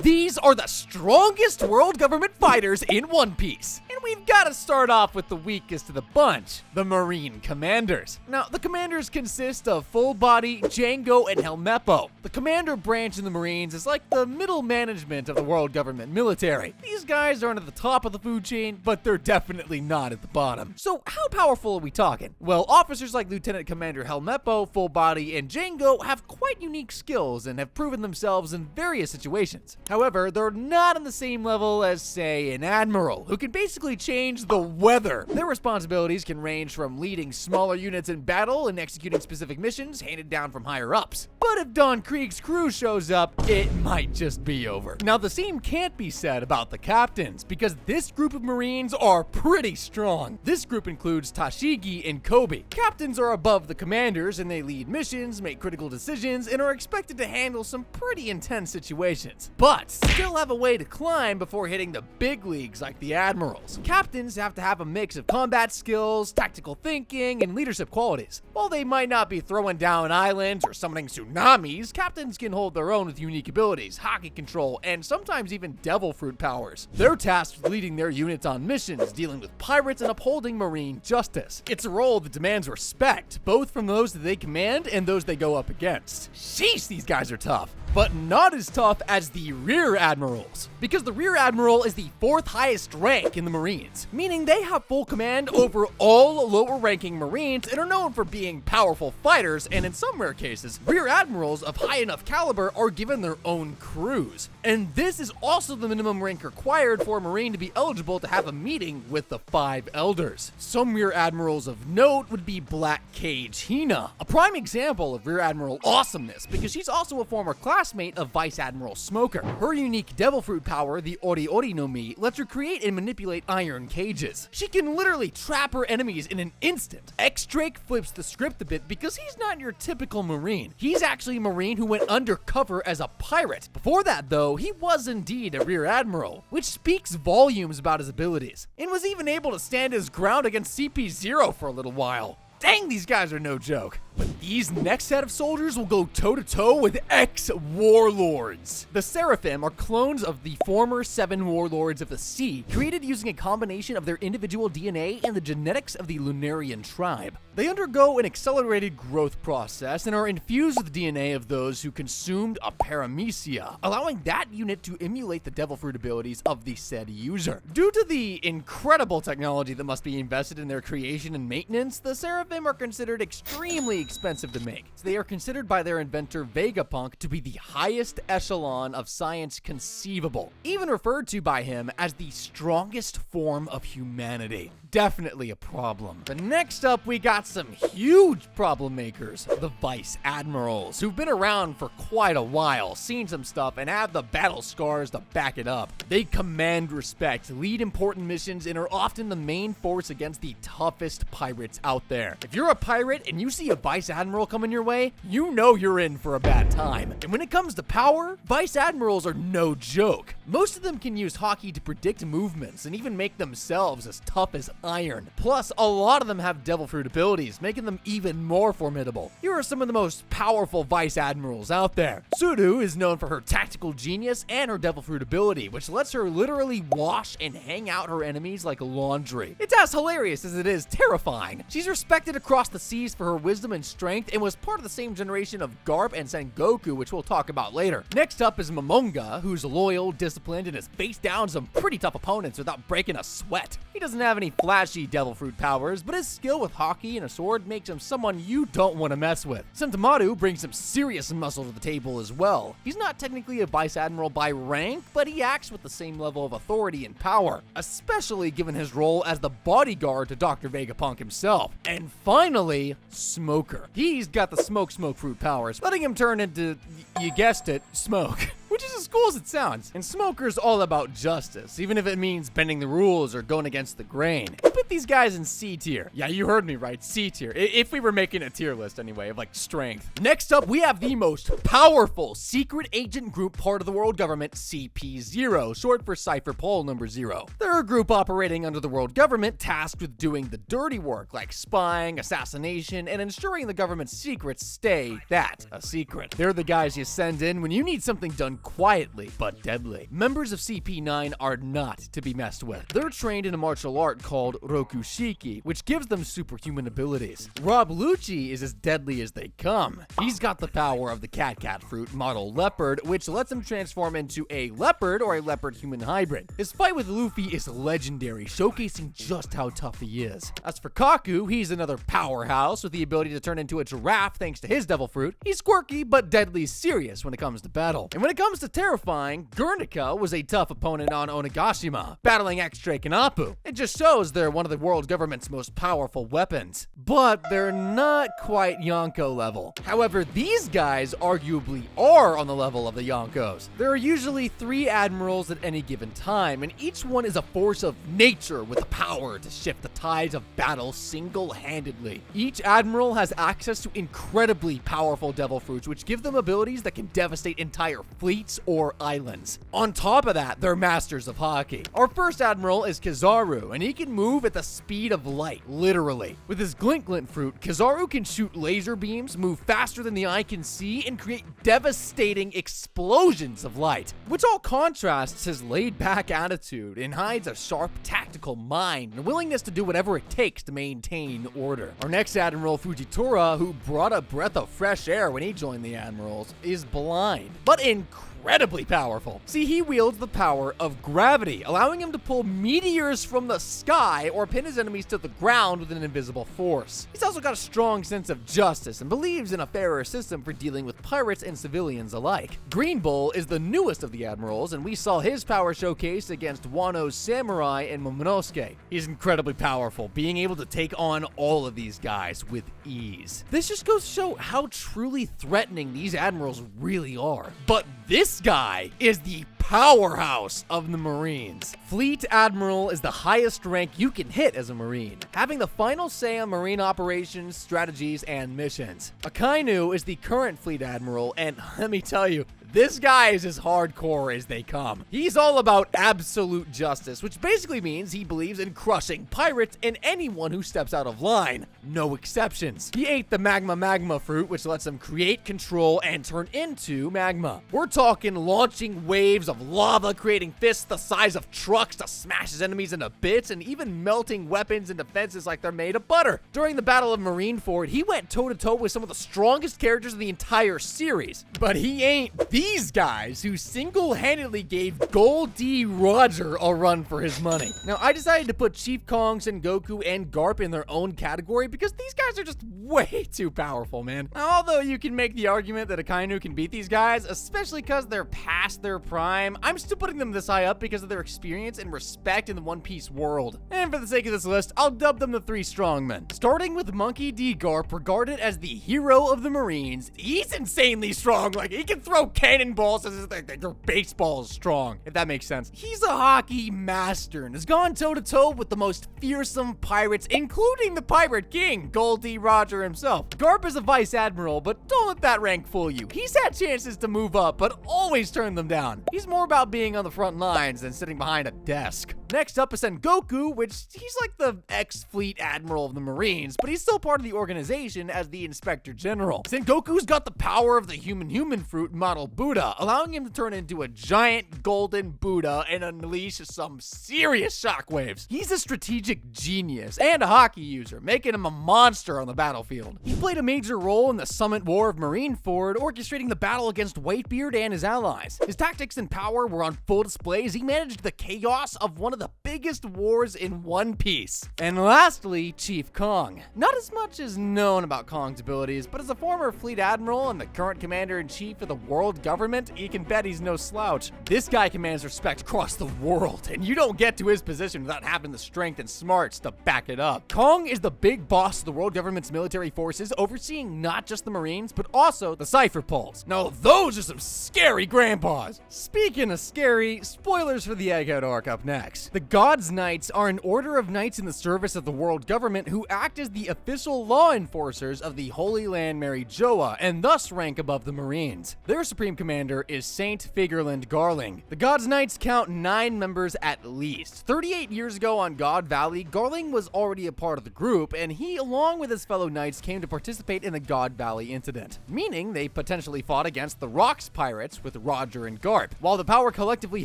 These are the strongest world government fighters in One Piece. And we've got to start off with the weakest of the bunch, the Marine Commanders. Now, the Commanders consist of Full Body, Django, and Helmeppo. The Commander branch in the Marines is like the middle management of the world government military. These guys aren't at the top of the food chain, but they're definitely not at the bottom. So how powerful are we talking? Well, officers like Lieutenant Commander Helmeppo, Full Body, and Django have quite unique skills and have proven themselves in various situations. However, they're not on the same level as, say, an Admiral, who can basically change the weather. Their responsibilities can range from leading smaller units in battle and executing specific missions handed down from higher ups. But if Don Krieg's crew shows up, it might just be over. Now, the same can't be said about the captains, because this group of Marines are pretty strong. This group includes Tashigi and Koby. Captains are above the commanders, and they lead missions, make critical decisions, and are expected to handle some pretty intense situations. But still have a way to climb before hitting the big leagues like the Admirals. Captains have to have a mix of combat skills, tactical thinking, and leadership qualities. While they might not be throwing down islands or summoning tsunamis, captains can hold their own with unique abilities, hockey control, and sometimes even devil fruit powers. They're tasked with leading their units on missions, dealing with pirates, and upholding marine justice. It's a role that demands respect, both from those that they command and those they go up against. Sheesh, these guys are tough. But not as tough as the Rear Admirals, because the Rear Admiral is the 4th highest rank in the Marines, meaning they have full command over all lower-ranking Marines and are known for being powerful fighters, and in some rare cases, Rear Admirals of high enough caliber are given their own crews. And this is also the minimum rank required for a Marine to be eligible to have a meeting with the 5 Elders. Some Rear Admirals of note would be Black Cage Hina, a prime example of Rear Admiral awesomeness, because she's also a former classmate of Vice Admiral Smoker. Her unique devil fruit power, the Ori Ori no Mi, lets her create and manipulate iron cages. She can literally trap her enemies in an instant. X-Drake flips the script a bit because he's not your typical Marine. He's actually a Marine who went undercover as a pirate. Before that, though, he was indeed a Rear Admiral, which speaks volumes about his abilities, and was even able to stand his ground against CP0 for a little while. Dang, these guys are no joke. But these next set of soldiers will go toe-to-toe with ex-warlords. The Seraphim are clones of the former 7 warlords of the sea, created using a combination of their individual DNA and the genetics of the Lunarian tribe. They undergo an accelerated growth process and are infused with the DNA of those who consumed a paramecia, allowing that unit to emulate the devil fruit abilities of the said user. Due to the incredible technology that must be invested in their creation and maintenance, the Seraphim are considered extremely expensive to make. So they are considered by their inventor Vegapunk to be the highest echelon of science conceivable, even referred to by him as the strongest form of humanity. Definitely a problem. But next up, we got some huge problem makers, the Vice Admirals, who've been around for quite a while, seen some stuff, and have the battle scars to back it up. They command respect, lead important missions, and are often the main force against the toughest pirates out there. If you're a pirate and you see a Vice Admiral coming your way, you know you're in for a bad time. And when it comes to power, Vice Admirals are no joke. Most of them can use hockey to predict movements and even make themselves as tough as iron. Plus, a lot of them have devil fruit abilities, making them even more formidable. Here are some of the most powerful Vice Admirals out there. Suru is known for her tactical genius and her devil fruit ability, which lets her literally wash and hang out her enemies like laundry. It's as hilarious as it is terrifying. She's respected across the seas for her wisdom and strength, and was part of the same generation of Garp and Sengoku, which we'll talk about later. Next up is Momonga, who's loyal, disciplined, and has faced down some pretty tough opponents without breaking a sweat. He doesn't have any flashy devil fruit powers, but his skill with hockey and a sword makes him someone you don't want to mess with. Sentomaru brings some serious muscle to the table as well. He's not technically a Vice Admiral by rank, but he acts with the same level of authority and power, especially given his role as the bodyguard to Dr. Vegapunk himself. And finally, Smoker. He's got the smoke fruit powers, letting him turn into, you guessed it, smoke. Which is as cool as it sounds. And Smoker's all about justice, even if it means bending the rules or going against the grain. I put these guys in C tier. Yeah, you heard me right, C tier. If we were making a tier list anyway, of like strength. Next up, we have the most powerful secret agent group part of the world government, CP0, short for Cipher Pol number 0. They're a group operating under the world government tasked with doing the dirty work like spying, assassination, and ensuring the government's secrets stay that, a secret. They're the guys you send in when you need something done work quietly but deadly. Members of CP9 are not to be messed with. They're trained in a martial art called Rokushiki, which gives them superhuman abilities. Rob Lucci is as deadly as they come. He's got the power of the cat fruit model leopard, which lets him transform into a leopard or a leopard-human hybrid. His fight with Luffy is legendary, showcasing just how tough he is. As for Kaku, he's another powerhouse with the ability to turn into a giraffe thanks to his devil fruit. He's quirky but deadly serious when it comes to battle. And when it comes to terrifying, Guernica was a tough opponent on Onigashima, battling X-Drake and Appu. It just shows they're one of the world government's most powerful weapons. But they're not quite Yonko level. However, these guys arguably are on the level of the Yonkos. There are usually 3 admirals at any given time, and each one is a force of nature with the power to shift the tides of battle single-handedly. Each admiral has access to incredibly powerful devil fruits, which give them abilities that can devastate entire fleets or islands. On top of that, they're masters of hockey. Our first admiral is Kizaru, and he can move at the speed of light, literally. With his Glint fruit, Kizaru can shoot laser beams, move faster than the eye can see, and create devastating explosions of light, which all contrasts his laid-back attitude and hides a sharp tactical mind and willingness to do whatever it takes to maintain order. Our next admiral, Fujitora, who brought a breath of fresh air when he joined the admirals, is blind, but incredibly powerful. See, he wields the power of gravity, allowing him to pull meteors from the sky or pin his enemies to the ground with an invisible force. He's also got a strong sense of justice and believes in a fairer system for dealing with pirates and civilians alike. Green Bull is the newest of the admirals, and we saw his power showcased against Wano's samurai and Momonosuke. He's incredibly powerful, being able to take on all of these guys with ease. This just goes to show how truly threatening these admirals really are. But this guy is the powerhouse of the Marines. Fleet Admiral is the highest rank you can hit as a Marine, having the final say on Marine operations, strategies, and missions. Akainu is the current Fleet Admiral, and let me tell you, this guy is as hardcore as they come. He's all about absolute justice, which basically means he believes in crushing pirates and anyone who steps out of line. No exceptions. He ate the magma fruit, which lets him create, control, and turn into magma. We're talking launching waves of lava, creating fists the size of trucks to smash his enemies into bits, and even melting weapons and defenses like they're made of butter. During the Battle of Marineford, he went toe-to-toe with some of the strongest characters in the entire series. But he ain't these guys who single-handedly gave Gold D. Roger a run for his money. Now, I decided to put Chief Kong, Sengoku, and Garp in their own category because these guys are just way too powerful, man. Now, although you can make the argument that Akainu can beat these guys, especially because they're past their prime, I'm still putting them this high up because of their experience and respect in the One Piece world. And for the sake of this list, I'll dub them the 3 strongmen. Starting with Monkey D. Garp, regarded as the hero of the Marines, he's insanely strong. Like, he can throw cannonballs as if they're baseballs strong, if that makes sense. He's a hockey master and has gone toe-to-toe with the most fearsome pirates, including the Pirate King, Gold D. Roger himself. Garp is a vice admiral, but don't let that rank fool you. He's had chances to move up, but always turned them down. He's more about being on the front lines than sitting behind a desk. Next up is Sengoku, which he's like the ex-fleet admiral of the Marines, but he's still part of the organization as the Inspector General. Sengoku's got the power of the human fruit model Buddha, allowing him to turn into a giant golden Buddha and unleash some serious shockwaves. He's a strategic genius and a hockey user, making him a monster on the battlefield. He played a major role in the Summit War of Marineford, orchestrating the battle against Whitebeard and his allies. His tactics and power were on full display as he managed the chaos of one of the biggest wars in One Piece. And lastly, Chief Kong. Not as much is known about Kong's abilities, but as a former fleet admiral and the current commander-in-chief of the world government, you can bet he's no slouch. This guy commands respect across the world, and you don't get to his position without having the strength and smarts to back it up. Kong is the big boss of the world government's military forces, overseeing not just the Marines, but also the Cipher Pols. Now, those are some scary grandpas. Speaking of scary, spoilers for the Egghead arc up next. The God's Knights are an order of knights in the service of the world government who act as the official law enforcers of the Holy Land Mary Joa and thus rank above the Marines. Their supreme commander is Saint Figurland Garling. The God's Knights count 9 members at least. 38 years ago on God Valley, Garling was already a part of the group, and he, along with his fellow knights, came to participate in the God Valley incident, meaning they potentially fought against the Rocks pirates with Roger and Garp. While the power collectively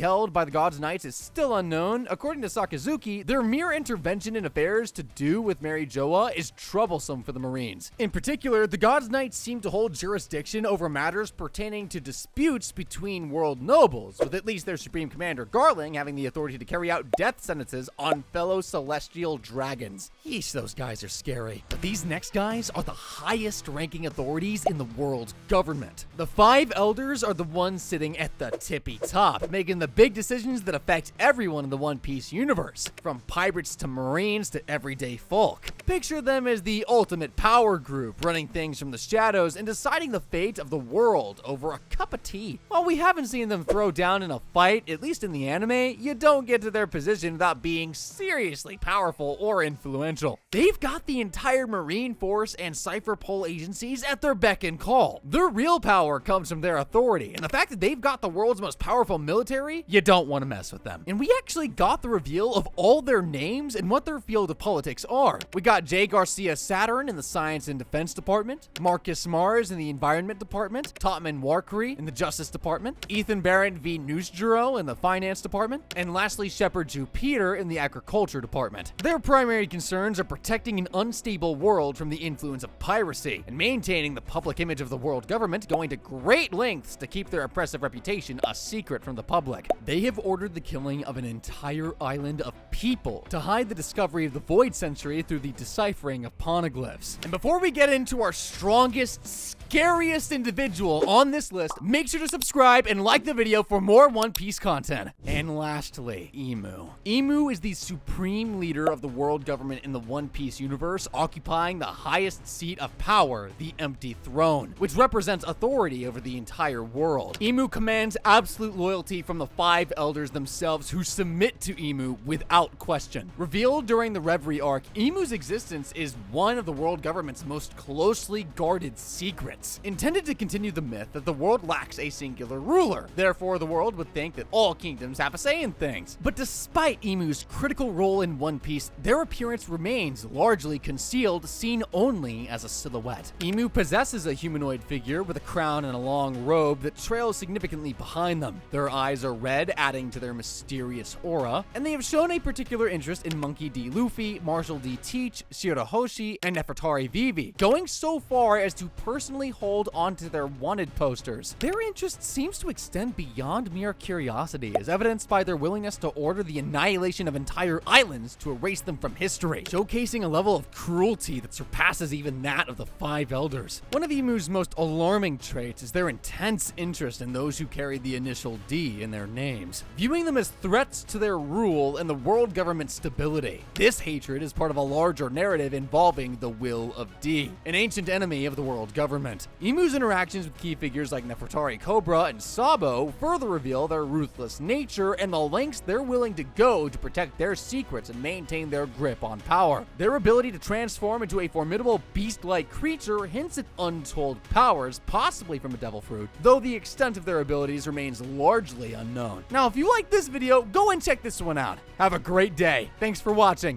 held by the God's Knights is still unknown, according to Sakazuki, their mere intervention in affairs to do with Mary Joa is troublesome for the Marines. In particular, the God's Knights seem to hold jurisdiction over matters pertaining to disputes between world nobles, with at least their supreme commander Garling having the authority to carry out death sentences on fellow celestial dragons. Yeesh, those guys are scary. But these next guys are the highest ranking authorities in the world's government. The 5 elders are the ones sitting at the tippy top, making the big decisions that affect everyone in the One Piece universe, from pirates to Marines to everyday folk. Picture them as the ultimate power group, running things from the shadows and deciding the fate of the world over a cup of tea. While we haven't seen them throw down in a fight, at least in the anime, you don't get to their position without being seriously powerful or influential. They've got the entire Marine Force and Cipher Pol agencies at their beck and call. Their real power comes from their authority, and the fact that they've got the world's most powerful military, you don't want to mess with them. And we actually got the reveal of all their names and what their field of politics are. We got J. Garcia Saturn in the Science and Defense Department, Marcus Mars in the Environment Department, Topman Warkry in the Justice Department, Ethan Barrett v. Newsjuro in the Finance Department, and lastly Shepard Peter in the Agriculture Department. Their primary concerns are protecting an unstable world from the influence of piracy and maintaining the public image of the world government, going to great lengths to keep their oppressive reputation a secret from the public. They have ordered the killing of an entire island of people to hide the discovery of the Void Century through the deciphering of poneglyphs. And before we get into our strongest, scariest individual on this list, make sure to subscribe and like the video for more One Piece content. And lastly, Imu. Imu is the supreme leader of the world government in the One Piece universe, occupying the highest seat of power, the Empty Throne, which represents authority over the entire world. Imu commands absolute loyalty from the 5 elders themselves, who submit to Imu without question. Revealed during the Reverie arc, Imu's existence is one of the world government's most closely guarded secrets, intended to continue the myth that the world lacks a singular ruler. Therefore, the world would think that all kingdoms have a say in things. But despite Imu's critical role in One Piece, their appearance remains largely concealed, seen only as a silhouette. Imu possesses a humanoid figure with a crown and a long robe that trails significantly behind them. Their eyes are red, adding to their mysterious aura, and they have shown a particular interest in Monkey D. Luffy, Marshall D. Teach, Shirahoshi, and Nefertari Vivi, going so far as to personally hold onto their wanted posters. Their interest seems to extend beyond mere curiosity, as evidenced by their willingness to order the annihilation of entire islands to erase them from history, showcasing a level of cruelty that surpasses even that of the 5 elders. One of Imu's most alarming traits is their intense interest in those who carry the initial D in their names, viewing them as threats to their rule and the world government's stability. This hatred is part of a larger narrative involving the Will of D, an ancient enemy of the world government. Imu's interactions with key figures like Nefertari Cobra and Sabo further reveal their ruthless nature and the lengths they're willing to go to protect their secrets and maintain their grip on power. Their ability to transform into a formidable beast-like creature hints at untold powers, possibly from a devil fruit, though the extent of their abilities remains largely unknown. Now, if you like this video, go and check this one out. Have a great day. Thanks for watching.